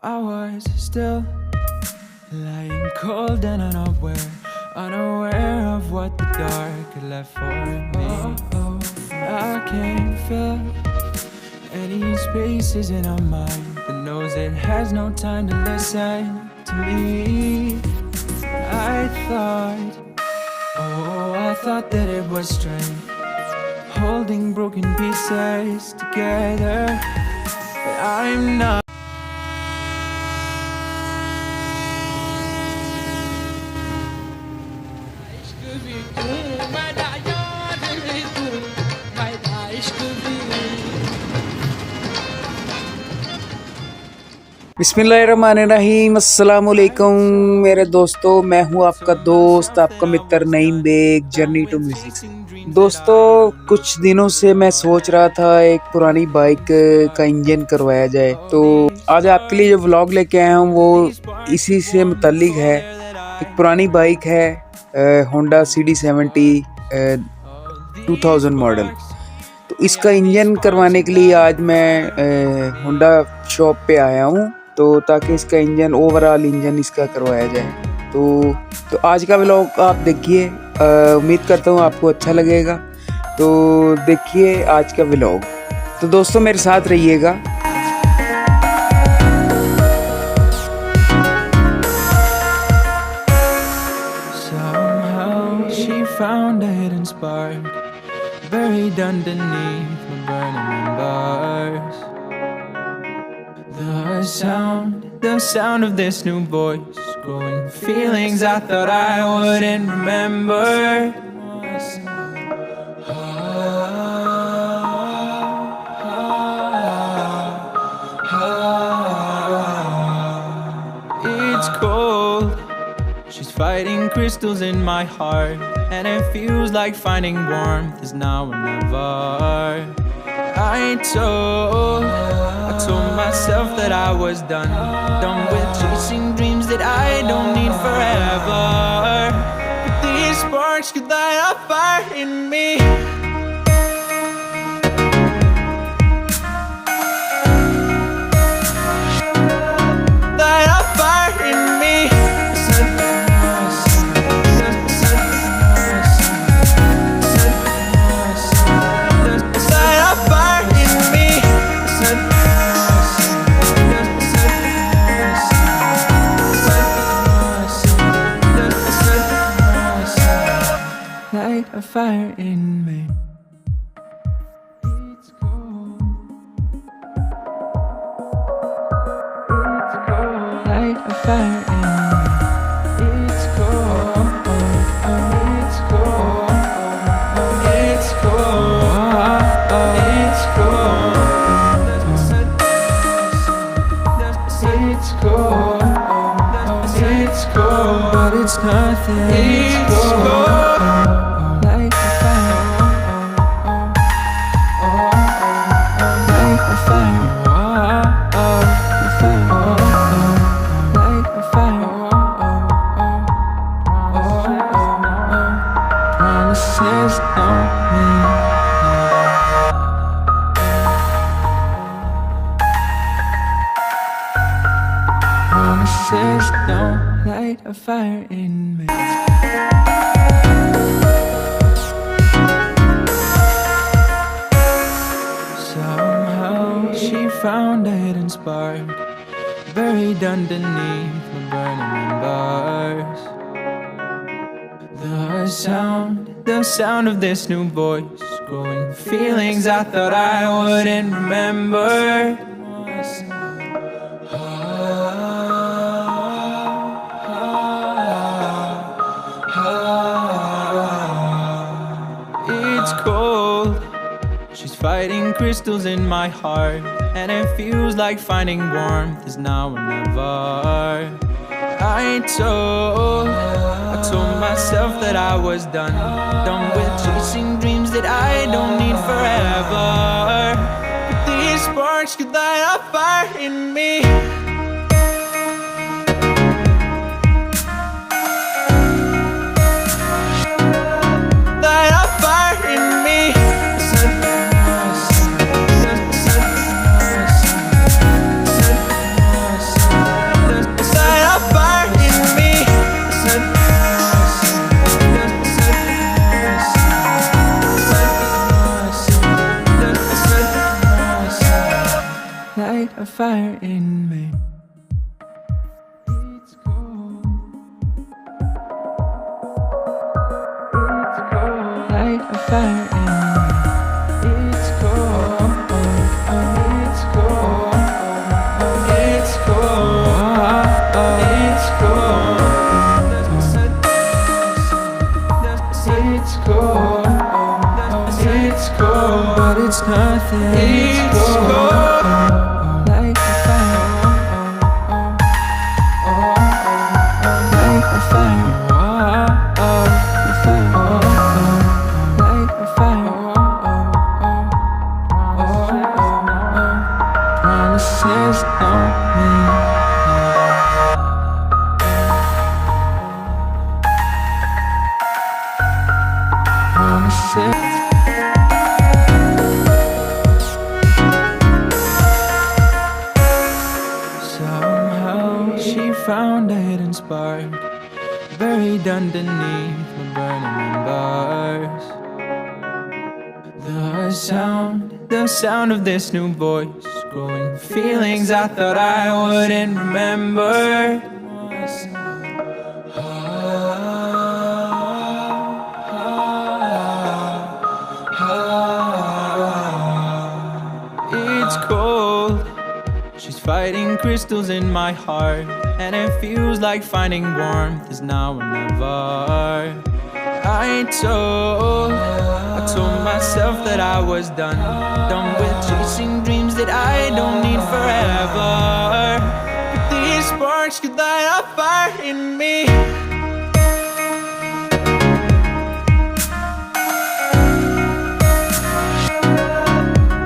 I was still lying cold and unaware, unaware of what the dark had left for me. I can't fill any spaces in our mind that knows it has no time to listen to me. I thought that it was strength, holding broken pieces together, but I'm not. बिस्मिल्लाहिर्रहमानिर्रहीम, अस्सलाम वालेकुम मेरे दोस्तों। मैं हूं आपका दोस्त, आपका मित्र Naeem Baig, journey to music. दोस्तों, कुछ दिनों से मैं सोच रहा था एक पुरानी बाइक का इंजन करवाया जाए, तो आज आपके लिए जो व्लॉग लेके आया हूं वो इसी से मुताल्लिक है। एक पुरानी बाइक है होंडा CD-70 2000 मॉडल। तो इसका इंजन करवाने के लिए आज मैं होंडा शॉप पे आया हूँ, तो ताकि इसका इंजन ओवरऑल इंजन इसका करवाया जाए। तो आज का व्लॉग आप देखिए, उम्मीद करता हूँ आपको अच्छा लगेगा। तो देखिए आज का व्लॉग। तो दोस्तों मेरे साथ रहिएगा। Somehow she found a hidden spark buried underneath the burning embers. The sound of this new voice, growing feelings I thought I wouldn't remember. It's cold, she's fighting crystals in my heart, and it feels like finding warmth is now or never. I told myself that I was done with chasing dreams that I don't need forever. But these sparks could light a fire in me. Light a fire in me. Light a fire in me. It's cold. It's cold. Light a fire in me. It's cold. It's cold. It's cold. It's cold. It's cold. It's cold. But it's nothing. It's cold. Promises don't light a fire in me. Somehow she found a hidden spark buried underneath the burning embers. The sound of this new voice, growing feelings I thought I wouldn't remember. It's cold, she's fighting crystals in my heart, and it feels like finding warmth is now or never. I told myself that I was done with chasing dreams that I don't need forever. But these sparks could light a fire in me. Light a fire in me. light a fire in me. It's cold. It's cold. Light a fire in me. It's cold. It's cold. It's cold. It's cold. It's cold. It's cold, but it's nothing. It's cold. Like a fire. Like a fire. Like a fire. Promises on me. Promises. Somehow she found a hidden spark buried underneath the burning embers. The sound of this new voice, growing feelings I thought I wouldn't remember. It's cold. She's fighting crystals in my heart, and it feels like finding warmth is now or never. I told myself that I was done with chasing dreams that I don't need forever. But these sparks could light a fire in me.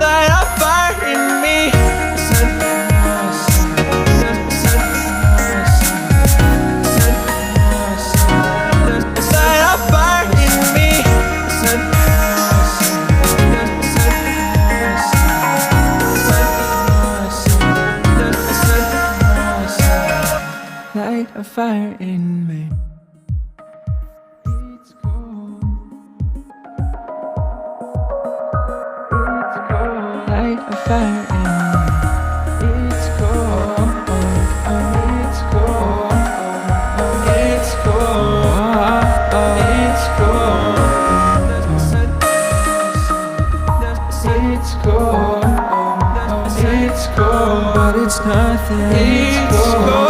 Light a fire in me. Light a fire in me. It's cold. It's cold. Light a fire in me. It's cold. It's cold. It's cold. It's cold. It's cold. It's cold, but it's nothing. It's cold.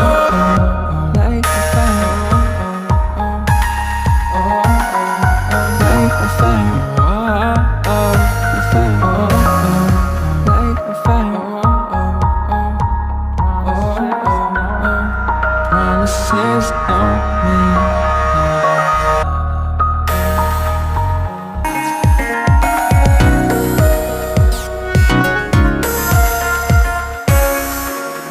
Promises on me.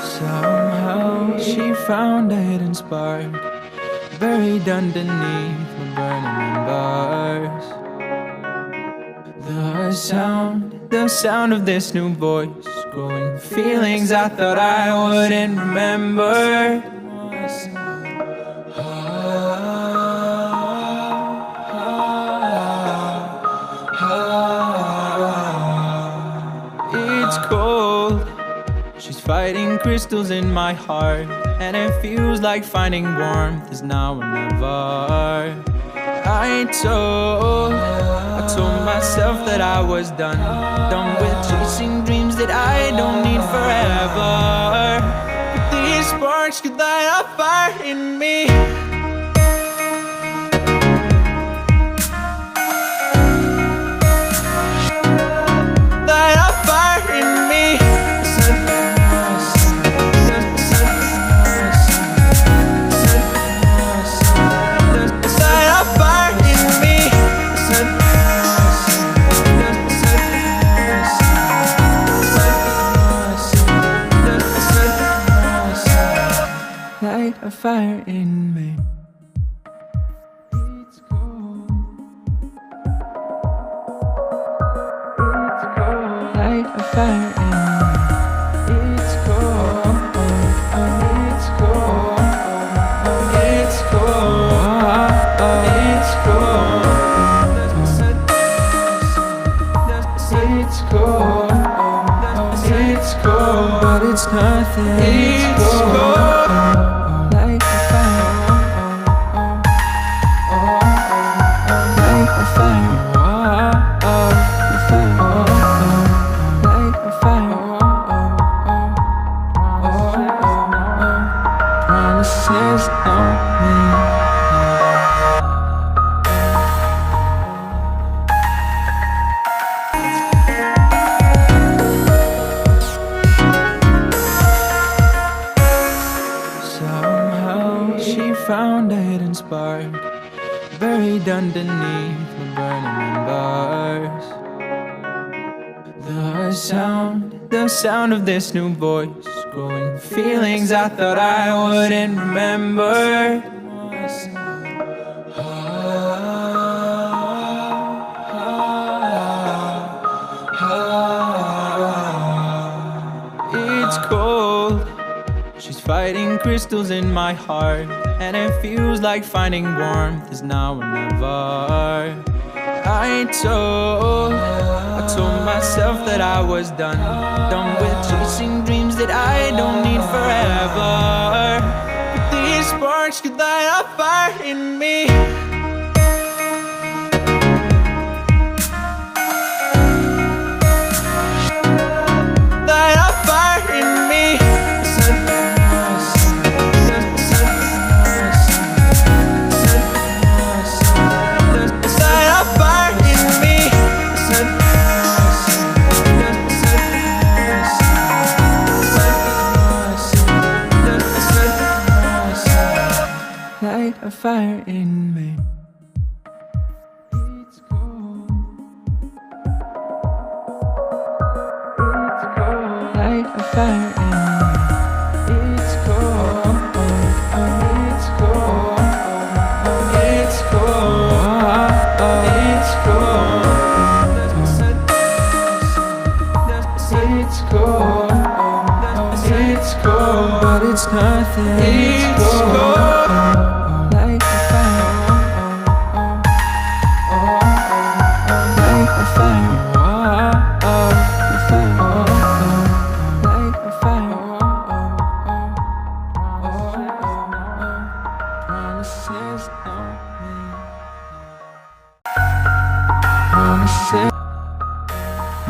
Somehow she found a hidden spark buried underneath the burning embers. The sound of this new voice, growing feelings I thought I wouldn't remember. It's cold. She's fighting crystals in my heart, and it feels like finding warmth is now or never. I told myself that I was done with chasing dreams that I don't need forever. But these sparks could light a fire in me. Light a fire in me. Light a fire in me. It's cold. It's cold. Light a fire in me. It's cold. It's cold. It's cold. It's cold. It's cold. It's cold, but it's nothing. It's cold, like a fire. Like a fire. Like a fire. Promises don't mean. Somehow she found a hidden spark buried underneath my burning embers. The sound of this new voice, growing feelings I thought I wouldn't remember. It's cold. She's fighting crystals in my heart, and it feels like finding warmth is now or never. I told myself that I was done with chasing dreams that I don't need forever. But these sparks could light a fire in me. Light a fire in me. Light a fire in me. It's cold. It's cold. Light a fire in me. It's cold. It's cold. It's cold. It's cold. It's cold. It's cold, but it's nothing. It's cold.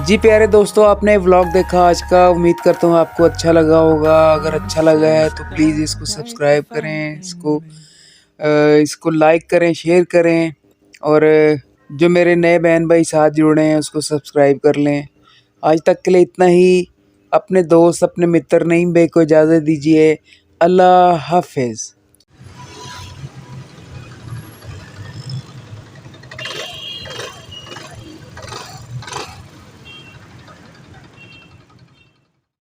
जी प्यारे दोस्तों, आपने vlog देखा आज का। उम्मीद करता हूँ आपको अच्छा लगा होगा। अगर अच्छा लगा है तो प्लीज़ इसको सब्सक्राइब करें, इसको लाइक करें, शेयर करें, और जो मेरे नए बहन भाई साथ जुड़े हैं उसको सब्सक्राइब कर लें। आज तक के लिए इतना ही। अपने दोस्त, अपने मित्र नईम बेग को इजाज़त दीजिए। अल्लाह हाफिज़।